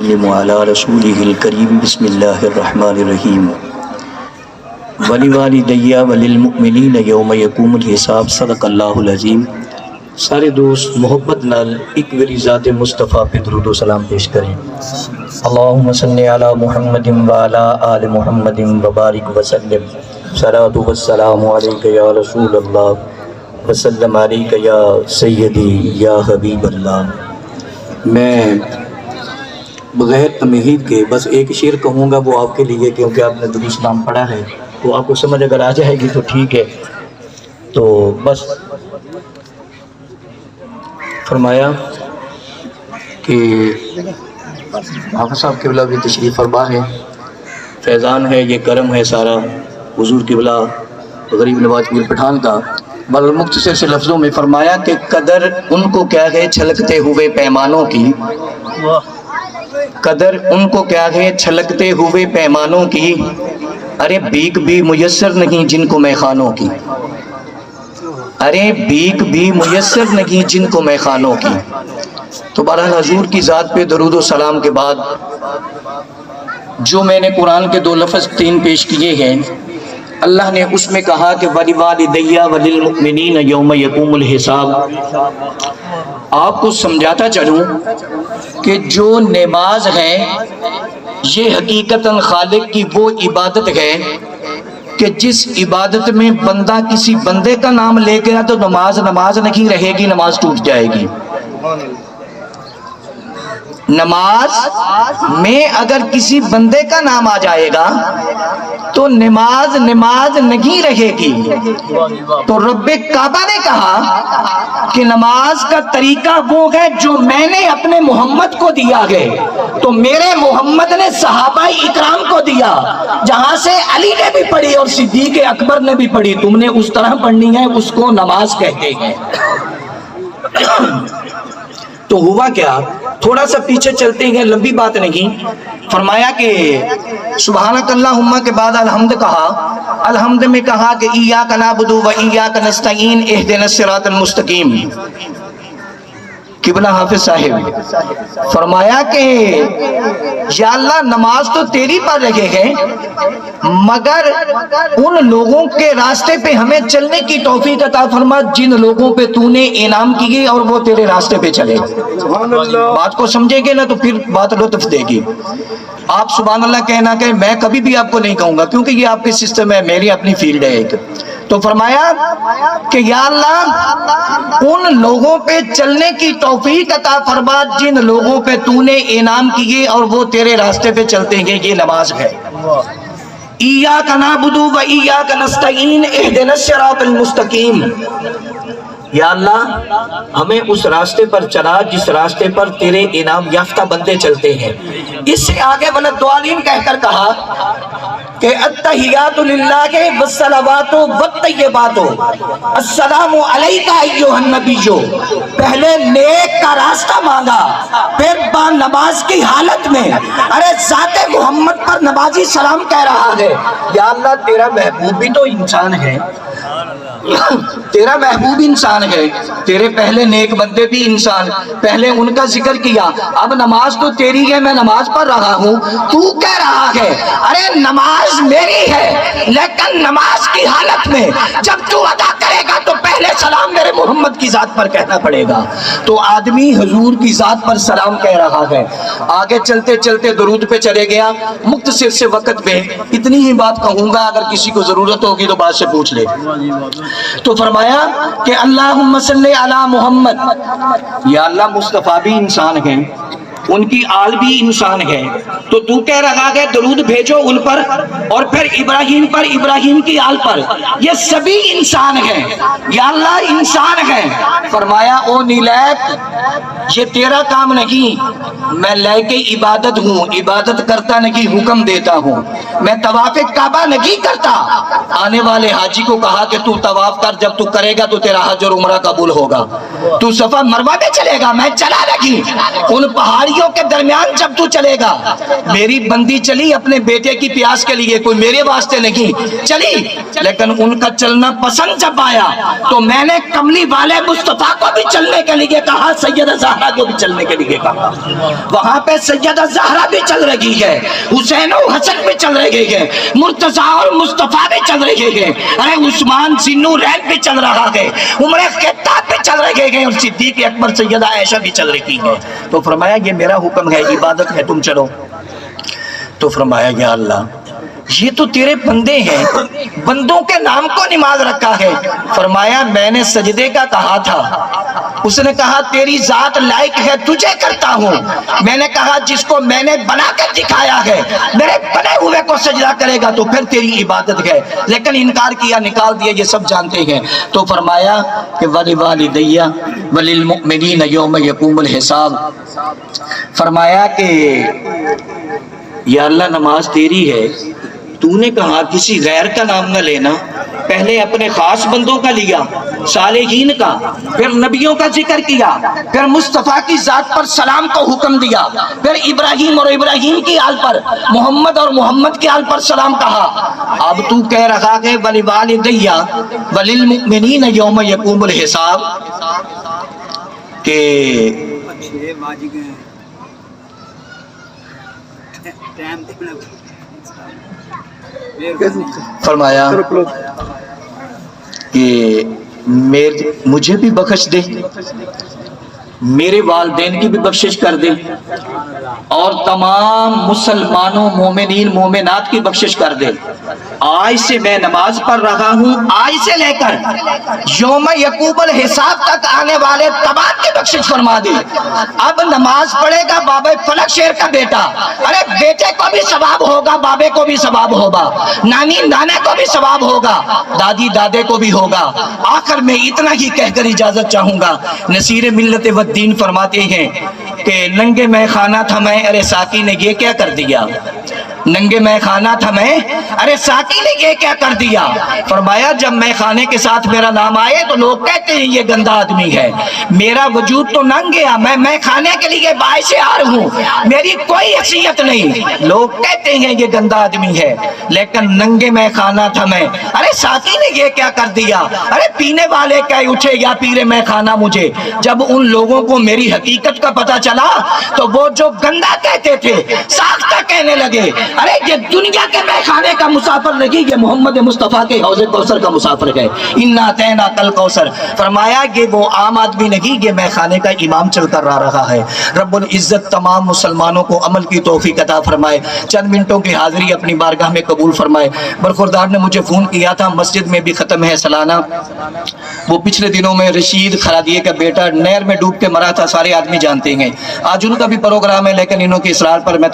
وعلی رسولہ الکریم بسم اللہ الرحمن الرحیم وَلِوَالِدَيَّ وَلِلْمُؤْمِنِينَ يَوْمَ يَقُومُ الْحِسَابُ صدق اللہ العظیم۔ سارے دوست محبت نال ایک وری ذات مصطفیٰ پہ درود و سلام پیش کریں۔ اللہم صلی علی محمد وعلی آل محمد وبارک وسلم۔ صلاۃ والسلام علیک یا رسول اللہ وسلم علیک یا سیدی یا حبیب اللہ۔ میں بغیر تمہید کے بس ایک شعر کہوں گا، وہ آپ کے لیے، کیونکہ آپ نے درود و سلام پڑھا ہے تو آپ کو سمجھ اگر آ جائے گی تو ٹھیک ہے۔ تو بس فرمایا کہ حافظ صاحب قبلہ بھی تشریف فرما ہے، فیضان ہے، یہ کرم ہے سارا حضور قبلہ غریب نواز پیر پٹھان کا۔ بل مختصر سے لفظوں میں فرمایا کہ قدر ان کو کیا ہے چھلکتے ہوئے پیمانوں کی، قدر ان کو کیا ہے چھلکتے ہوئے پیمانوں کی، ارے بھیک بھی میسر نہیں جن کو میخانوں کی، ارے بھیک بھی میسر نہیں جن کو میخانوں کی۔ تو بہرحال حضور کی ذات پہ درود و سلام کے بعد جو میں نے قرآن کے 2 لفظ 3 پیش کیے ہیں، اللہ نے اس میں کہا کہ وَلِوَالِدَيَّ وَلِلْمُؤْمِنِينَ يَوْمَ يَقُومُ الْحِسَابُ۔ آپ کو سمجھاتا چلوں کہ جو نماز ہے یہ حقیقتاً خالق کی وہ عبادت ہے کہ جس عبادت میں بندہ کسی بندے کا نام لے کے تو نماز نہیں رہے گی، نماز ٹوٹ جائے گی۔ نماز میں اگر کسی بندے کا نام آ جائے گا تو نماز نہیں رہے گی۔ تو رب کعبہ نے کہا کہ نماز کا طریقہ وہ ہے جو میں نے اپنے محمد کو دیا ہے، تو میرے محمد نے صحابہ اکرام کو دیا، جہاں سے علی نے بھی پڑھی اور صدیق اکبر نے بھی پڑھی، تم نے اس طرح پڑھنی ہے، اس کو نماز کہتے ہیں۔ تو ہوا کیا، تھوڑا سا پیچھے چلتے ہیں، لمبی بات نہیں۔ فرمایا کہ سبحانک اللہم کے بعد الحمد کہا، الحمد میں کہا کہ ایاک نعبد و ایاک نستعین اہدنا الصراط المستقیم۔ قبلہ حافظ صاحب فرمایا کہ یا اللہ نماز تو تیری پڑھ رہے ہیں، مگر ان لوگوں کے راستے پہ ہمیں چلنے کی توفیق عطا فرما جن لوگوں پہ تو نے انعام کیے اور وہ تیرے راستے پہ چلے۔ بات کو سمجھیں گے نا تو پھر بات لطف دے گی۔ آپ سبحان اللہ کہنا کہ میں کبھی بھی آپ کو نہیں کہوں گا، کیونکہ یہ آپ کے سسٹم ہے، میری اپنی فیلڈ ہے ایک۔ تو فرمایا کہ یا اللہ ان لوگوں پہ چلنے کی توفیق عطا فرما جن لوگوں پہ تو نے انعام کیے اور وہ تیرے راستے پہ چلتے ہیں، یہ نماز ہے۔ ایاک نعبد و ایاک نستعین اہدنا الصراط المستقیم۔ یا اللہ ہمیں اس راستے پر چلا جس راستے پر تیرے انعام یافتہ بندے چلتے ہیں۔ اس سے آگے والضالین کہہ کر کہا کہ التحیات للہ والصلوات والطیبات السلام علیک ایھا النبی۔ پہلے نیک کا راستہ مانگا، پھر با نماز کی حالت میں ارے ذات محمد پر نمازی سلام کہہ رہا ہے۔ یا اللہ تیرا محبوب بھی تو انسان ہے، تیرا محبوب انسان ہے، تیرے پہلے نیک بندے بھی انسان، پہلے ان کا ذکر کیا، اب نماز تو تیری ہے، میں نماز پڑھ رہا ہوں، تو کہہ رہا ہے ارے نماز میری ہے، لیکن نماز کی حالت میں جب تو ادا کرے گا تو پہلے سلام میرے محمد کی ذات پر کہنا پڑے گا۔ تو آدمی حضور کی ذات پر سلام کہہ رہا ہے۔ آگے چلتے چلتے درود پہ چلے گیا۔ مختصر سے وقت میں اتنی ہی بات کہوں گا، اگر کسی کو ضرورت ہوگی تو بات سے پوچھ لے۔ تو فرمایا کہ اللہم صلی علی محمد، یا اللہ مصطفیٰ بھی انسان ہیں، ان کی آل بھی انسان ہے، تو کہہ رہا ہے درود بھیجو ان پر، اور پھر ابراہیم پر، ابراہیم کی آل پر، یہ سبھی انسان ہیں، یا اللہ انسان ہیں۔ فرمایا او نیلیک یہ تیرا کام نہیں، میں لے کے عبادت ہوں، عبادت کرتا نہیں حکم دیتا ہوں، میں طواف کعبہ نہیں کرتا۔ آنے والے حاجی کو کہا کہ تو طواف کر، جب تو کرے گا تو تیرا حج اور عمرہ قبول ہوگا۔ تو صفا مروہ میں چلے گا، میں چلا نہیں، ان پہاڑیوں کے درمیان جب تو چلے گا، میری بندی چلی اپنے بیٹے کی پیاس کے لیے، کوئی میرے واسطے نہیں چلی، لیکن ان کا چلنا پسند جب آیا تو میں نے کملی والے مصطفیٰ کو بھی چلنے کے لیے کہا سید زہرا زہرا کو بھی چلنے کے لیے کہا، وہاں پہ سیدہ زہرا بھی چل رہی ہے، حسین و حسن بھی چل رہے ہیں، مرتضیٰ اور مصطفیٰ بھی چل رہے ہیں، ارے عثمان ذوالنورین بھی چل رہا ہے، عمر خطاب بھی چل رہے ہیں، اور صدیق اکبر سیدہ عائشہ بھی چل رہی ہے۔ تو فرمایا یہ میرا حکم ہے، عبادت ہے، تم چلو۔ تو فرمایا یا اللہ یہ تو تیرے بندے ہیں، بندوں کے نام کو نماز رکھا ہے۔ فرمایا میں نے سجدے کا کہا تھا، اس نے کہا تیری ذات لائق ہے تجھے کرتا ہوں، میں نے کہا جس کو میں نے بنا کر دکھایا ہے میرے بنے ہوئے کو سجدہ کرے گا تو پھر تیری عبادت ہے، لیکن انکار کیا، نکال دیا، یہ سب جانتے ہیں۔ تو فرمایا کہ وَلِوَالِدَيَّ وَلِلْمُؤْمِنِينَ يَوْمَ يَقُومُ الْحِسَابُ، فرمایا کہ یا اللہ نماز تیری ہے، تو نے کہا کسی غیر کا نام نہ لینا، پہلے اپنے خاص بندوں کا لیا، صالحین کا، پھر نبیوں کا ذکر کیا، پھر مصطفیٰ کی ذات پر سلام کو حکم دیا، پھر ابراہیم اور ابراہیم کی آل پر، محمد اور محمد کی آل پر سلام کہا۔ اب تو کہہ رہا ہے وَلِوَالِدَيَّ وَلِلْمُؤْمِنِينَ يَوْمَ يَقُومُ الْحِسَابُ کہ فرمایا کہ مجھے بھی بخش دے، میرے والدین کی بھی بخشش کر دے، اور تمام مسلمانوں مومنین مومنات کی بخشش کر دے۔ آج سے میں نماز پڑھ رہا ہوں، آج سے لے کر یوم یقوم الحساب تک آنے والے تمام کی بخشش فرما دے۔ اب نماز پڑھے گا بابے فلک شیر کا بیٹا، ارے بیٹے کو بھی ثواب ہوگا، بابے کو بھی ثواب ہوگا، نانی نانے کو بھی ثواب ہوگا، دادی دادے کو بھی ہوگا۔ آخر میں اتنا ہی کہہ کر اجازت چاہوں گا، نصیر ملت و دین فرماتے ہیں کہ ننگے میں خانہ تھا میں، ارے ساقی نے یہ کیا کر دیا، ننگے میں خانہ تھا میں، ارے ساقی نے یہ کیا کر دیا۔ فرمایا جب میں خانے کے ساتھ میرا نام آئے تو لوگ کہتے ہیں یہ گندا آدمی ہے، میرا وجود تو ننگ گیا، میں کھانے کے لیے باعث آر ہوں، میری کوئی حیثیت نہیں، لوگ کہتے ہیں یہ گندا آدمی ہے، لیکن ننگے میں خانہ تھا میں، ارے ساقی نے یہ کیا کر دیا، ارے پینے والے کہہ اٹھے یا پیرے میں خانہ مجھے۔ جب ان لوگوں کو میری حقیقت کا پتہ چلا تو وہ جو گندا کہتے تھے ساختہ کہنے لگے، ارے یہ دنیا کے میخانے کا مسافر نہیں، یہ محمد مصطفیٰ کے حوض کوثر کا مسافر ہے، اِنَّا أَعْطَيْنَاكَ الْكَوْثَرَ۔ فرمایا کہ وہ عام آدمی نہیں، یہ میخانے کا امام چل کر رہا ہے۔ رب العزت تمام مسلمانوں کو عمل کی توفیق عطا فرمائے، چند منٹوں کی حاضری اپنی بارگاہ میں قبول فرمائے۔ برخوردار نے مجھے فون کیا تھا، مسجد میں بھی ختم ہے سالانہ، وہ پچھلے دنوں میں رشید خرادیے کا بیٹا نہر میں ڈوب کے مرا تھا، سارے آدمی جانتے ہیں، آج ان کا بھی پروگرام ہے، لیکن انہوں کے اصرار پر میں